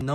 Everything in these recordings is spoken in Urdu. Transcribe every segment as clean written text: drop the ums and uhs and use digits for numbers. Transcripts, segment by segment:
9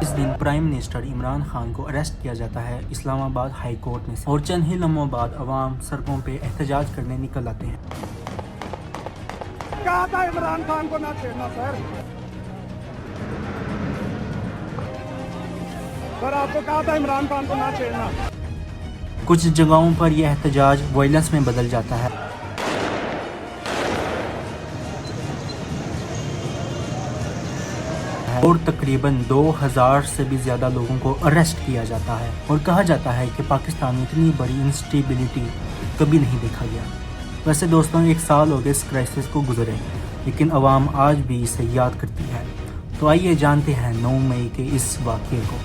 اس دن پرائم منسٹر عمران خان کو اریسٹ کیا جاتا ہے اسلام آباد ہائی کورٹ میں سے، اور چند ہی لمحوں بعد عوام سڑکوں پہ احتجاج کرنے نکل آتے ہیں۔ کہا تھا عمران خان کو نہ چھیڑنا سر آپ کو کہا تھا عمران خان کو نہ چھیڑنا۔ کچھ جگہوں پر یہ احتجاج وائلنس میں بدل جاتا ہے۔ اور تقریباً 2000 سے بھی زیادہ لوگوں کو اریسٹ کیا جاتا ہے، اور کہا جاتا ہے کہ پاکستان میں اتنی بڑی انسٹیبلٹی کبھی نہیں دیکھا گیا۔ ویسے دوستوں، 1 سال ہو گئے اس کرائسس کو گزرے، لیکن عوام آج بھی اسے یاد کرتی ہے۔ تو آئیے جانتے ہیں 9 مئی کے اس واقعے کو۔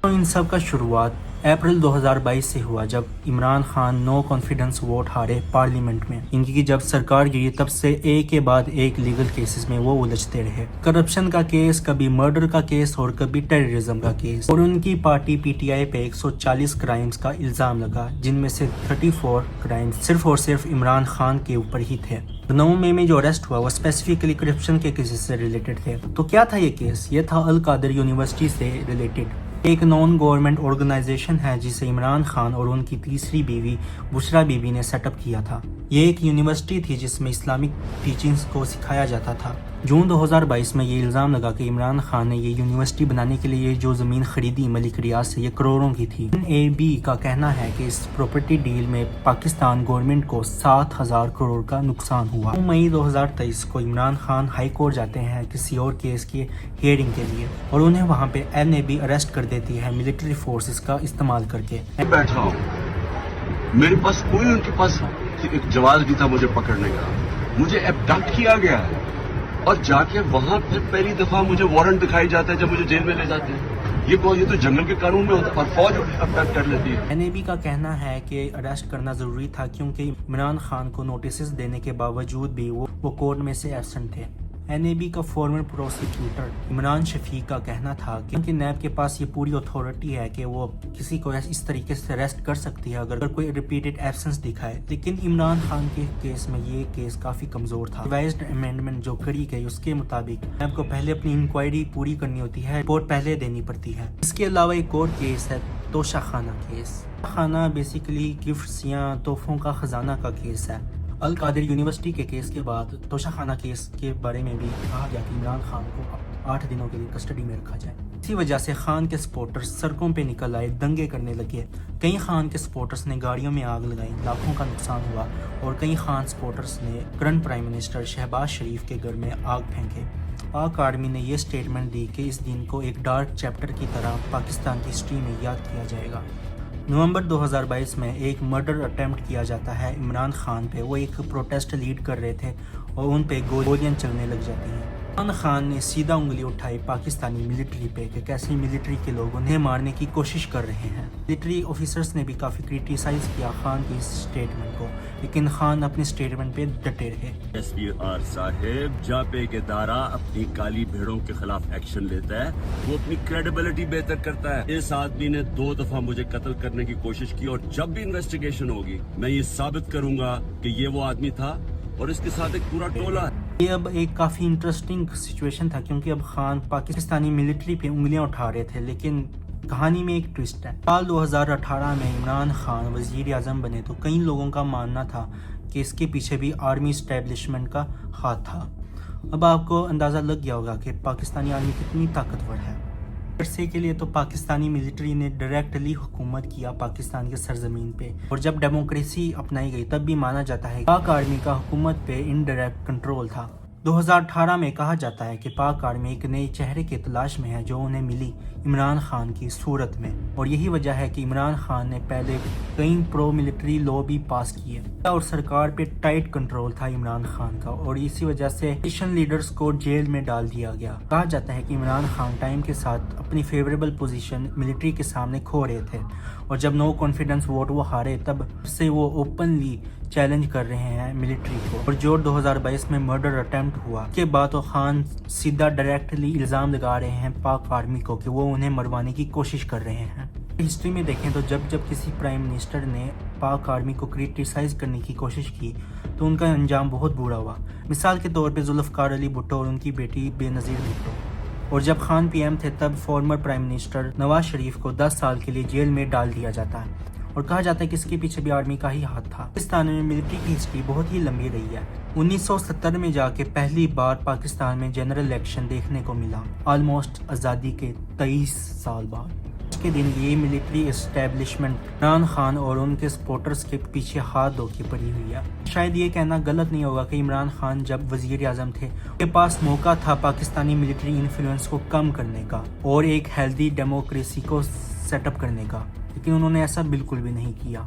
ان سب کا شروعات اپریل 2022 سے ہوا، جب Imran Khan no confidence vote ہارے پارلیمنٹ میں۔ ان کی جب سرکار گری تب سے ایک کے بعد ایک لیگل کیسز میں وہ الجھتے رہے۔ کرپشن کا کیس، کبھی مرڈر کا کیس اور کبھی ٹیررزم کا کیس، اور ان کی پارٹی پی ٹی آئی پہ 140 کرائمز کا الزام لگا، جن میں سے 34 کرائمز صرف اور صرف عمران خان کے اوپر ہی تھے۔ 9 مئی میں جو اریسٹ ہوا وہ اسپیسیفکلی کرپشن کے کیسز سے ریلیٹڈ تھے۔ تو کیا تھا یہ کیس؟ یہ تھا القادر یونیورسٹی سے ریلیٹڈ ایک نان گورنمنٹ آرگنائزیشن ہے جسے عمران خان اور ان کی تیسری بیوی بشرا بی بی نے سیٹ اپ کیا تھا۔ یہ ایک یونیورسٹی تھی جس میں اسلامک ٹیچنگز کو سکھایا جاتا تھا۔ جون 2022 میں یہ الزام لگا کہ عمران خان نے یہ یونیورسٹی بنانے کے لیے جو زمین خریدی ملک ریاض سے، یہ کروڑوں کی تھی۔ NAB کا کہنا ہے کہ اس پراپرٹی ڈیل میں پاکستان گورنمنٹ کو 7,000 کروڑ کا نقصان ہوا۔ 9 مئی 2023 کو عمران خان ہائی کورٹ جاتے ہیں کسی اور کیس کی ہیئرنگ کے لیے، اور انہیں وہاں پہ NAB اریسٹ کر دیتی ہے ملٹری فورسز کا استعمال کر کے۔ بیٹھا ہوں، میرے پاس کوئی ان کے پاس ایک جواز بھی تھا مجھے پکڑنے کا، مجھے ایبڈکٹ کیا گیا ہے، اور جا کے وہاں پھر پہلی دفعہ مجھے وارنٹ دکھائی جاتا ہے جب مجھے جیل میں لے جاتے ہیں۔ یہ تو جنگل کے قانون میں ہوتا ہے، اور فوج ایبڈکٹ کر لیتی ہے۔ NAB کا کہنا ہے کہ اریسٹ کرنا ضروری تھا کیونکہ عمران خان کو نوٹسز دینے کے باوجود بھی وہ کورٹ میں سے ایبسنٹ تھے۔ NAB کا فارمر پروسیکیوٹر عمران شفیق کا کہنا تھا کہ نیب کے پاس یہ پوری اتھارٹی ہے کہ وہ کسی کو اس طریقے سے اریسٹ کر سکتی ہے اگر کوئی ریپیٹڈ ایبسنس دکھائے، لیکن عمران خان کے کیس میں یہ کیس کافی کمزور تھا۔ ریوائزڈ امینڈمنٹ جو کری گئی اس کے مطابق نیب کو پہلے اپنی انکوائری پوری کرنی ہوتی ہے، رپورٹ پہلے دینی پڑتی ہے۔ اس کے علاوہ ایک اور کیس ہے توشہ خانہ کیس۔ خانہ بیسیکلی گفٹس یا تحفوں کا خزانہ کا کیس ہے۔ القادر یونیورسٹی کے کیس کے بعد توشہ خانہ کیس کے بارے میں بھی کہا گیا کہ عمران خان کو 8 دنوں کے لیے کسٹڈی میں رکھا جائے۔ اسی وجہ سے خان کے سپورٹرز سڑکوں پہ نکل آئے، دنگے کرنے لگے۔ کئی خان کے سپورٹرز نے گاڑیوں میں آگ لگائی، لاکھوں کا نقصان ہوا، اور کئی خان سپورٹرز نے کرنٹ پرائم منسٹر شہباز شریف کے گھر میں آگ پھینکے۔ پاک آرمی نے یہ سٹیٹمنٹ دی کہ اس دن کو ایک ڈارک چیپٹر کی طرح پاکستان کی ہسٹری میں یاد کیا جائے گا۔ نومبر 2022 میں ایک مرڈر اٹیمپٹ کیا جاتا ہے عمران خان پہ۔ وہ ایک پروٹیسٹ لیڈ کر رہے تھے اور ان پہ گولیاں چلنے لگ جاتی ہیں۔ عمران خان نے سیدھا انگلی اٹھائی پاکستانی ملٹری پہ کہ کیسے ملٹری کے لوگ انہیں مارنے کی کوشش کر رہے ہیں۔ ملٹری آفیسرز نے بھی کافی کرٹیسائز کیا خان کی اس سٹیٹمنٹ کو، لیکن خان اپنے سٹیٹمنٹ پہ ڈٹے رہے۔ SPR صاحب جہاں پہ ایک ادارہ اپنی کالی بھیڑوں کے خلاف ایکشن لیتا ہے وہ اپنی کریڈیبلٹی بہتر کرتا ہے۔ اس آدمی نے 2 دفعہ مجھے قتل کرنے کی کوشش کی، اور جب بھی انویسٹیگیشن ہوگی میں یہ ثابت کروں گا کہ یہ وہ آدمی تھا اور اس کے ساتھ ایک پورا ٹولہ ہے۔ یہ اب ایک کافی انٹرسٹنگ سچویشن تھا کیونکہ اب خان پاکستانی ملٹری پہ انگلیاں اٹھا رہے تھے، لیکن کہانی میں ایک ٹوسٹ ہے۔ سال 2018 میں عمران خان وزیر اعظم بنے تو کئی لوگوں کا ماننا تھا کہ اس کے پیچھے بھی آرمی اسٹیبلشمنٹ کا ہاتھ تھا۔ اب آپ کو اندازہ لگ گیا ہوگا کہ پاکستانی آرمی کتنی طاقتور ہے۔ عرصے کے لیے تو پاکستانی ملٹری نے ڈائریکٹلی حکومت کیا پاکستان کے سرزمین پہ، اور جب ڈیموکریسی اپنائی گئی تب بھی مانا جاتا ہے کہ پاک آرمی کا حکومت پہ انڈائریکٹ کنٹرول تھا۔ 2018 میں کہا جاتا ہے کہ پاک آرمی ایک نئے چہرے کی تلاش میں ہے جو انہیں ملی عمران خان کی صورت میں، اور یہی وجہ ہے کہ عمران خان نے پہلے کئی پرو ملٹری لا بھی پاس کیے، اور سرکار پہ ٹائٹ کنٹرول تھا عمران خان کا، اور اسی وجہ سے اپوزیشن لیڈرز کو جیل میں ڈال دیا گیا۔ کہا جاتا ہے کہ عمران خان ٹائم کے ساتھ اپنی فیوریبل پوزیشن ملٹری کے سامنے کھو رہے تھے، اور جب نو کانفیڈنس ووٹ وہ ہارے تب سے وہ اوپنلی چیلنج کر رہے ہیں ملٹری کو، اور جو 2022 میں مرڈر اٹیمپٹ ہوا کے بعد تو خان سیدھا ڈائریکٹلی الزام لگا رہے ہیں پاک آرمی کو کہ وہ انہیں مروانے کی کوشش کر رہے ہیں۔ ہسٹری میں دیکھیں تو جب کسی پرائم منسٹر نے پاک آرمی کو کرٹیسائز کرنے کی کوشش کی تو ان کا انجام بہت برا ہوا۔ مثال کے طور پہ ذوالفقار علی بھٹو اور ان کی بیٹی بے نظیر بھٹو، اور جب خان پی ایم تھے تب former prime minister Nawaz Sharif کو 10 سال کے لیے جیل میں ڈال دیا جاتا ہے، اور کہا جاتا ہے کہ اس کے پیچھے بھی آرمی کا ہی ہاتھ تھا۔ پاکستان میں ملٹری کی ہسٹری بہت ہی لمبی رہی ہے۔ 1970 میں جا کے پہلی بار پاکستان میں جنرل الیکشن دیکھنے کو ملا، آلموسٹ آزادی کے 23 سال بعد۔ آج کے دن یہ ملٹری اسٹیبلشمنٹ عمران خان اور ان کے سپورٹرز کے پیچھے ہاتھ دھو کے پڑی ہوئی ہے۔ شاید یہ کہنا غلط نہیں ہوگا کہ عمران خان جب وزیر اعظم تھے ان کے پاس موقع تھا پاکستانی ملٹری انفلوئنس کو کم کرنے کا اور ایک ہیلدی ڈیموکریسی کو سیٹ اپ کرنے کا، لیکن انہوں نے ایسا بالکل بھی نہیں کیا۔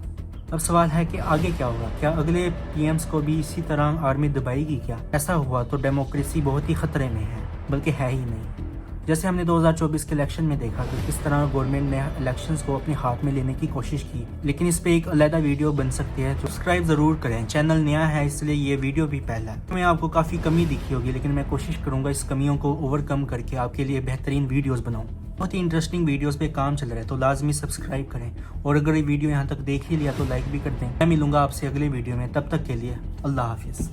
اب سوال ہے کہ آگے کیا ہوگا؟ کیا اگلے پی ایمز کو بھی اسی طرح آرمی دبائے گی؟ کیا ایسا ہوا تو ڈیموکریسی بہت ہی خطرے میں ہے، بلکہ ہے ہی نہیں۔ جیسے ہم نے 2024 کے الیکشن میں دیکھا کہ کس طرح گورنمنٹ نے الیکشنز کو اپنے ہاتھ میں لینے کی کوشش کی، لیکن اس پہ ایک علیحدہ ویڈیو بن سکتی ہے۔ تو سبسکرائب ضرور کریں، چینل نیا ہے اس لیے یہ ویڈیو بھی پہلا ہے۔ میں آپ کو کافی کمی دکھی ہوگی، لیکن میں کوشش کروں گا اس کمیوں کو اوور کم کر کے آپ کے لیے بہترین ویڈیوز بناؤں۔ بہت ہی انٹرسٹنگ ویڈیوز پہ کام چل رہا ہے، تو لازمی سبسکرائب کریں، اور اگر یہ ویڈیو یہاں تک دیکھ ہی لیا تو لائک بھی کر دیں۔ میں ملوں گا آپ سے اگلے ویڈیو میں، تب تک کے لیے اللہ حافظ۔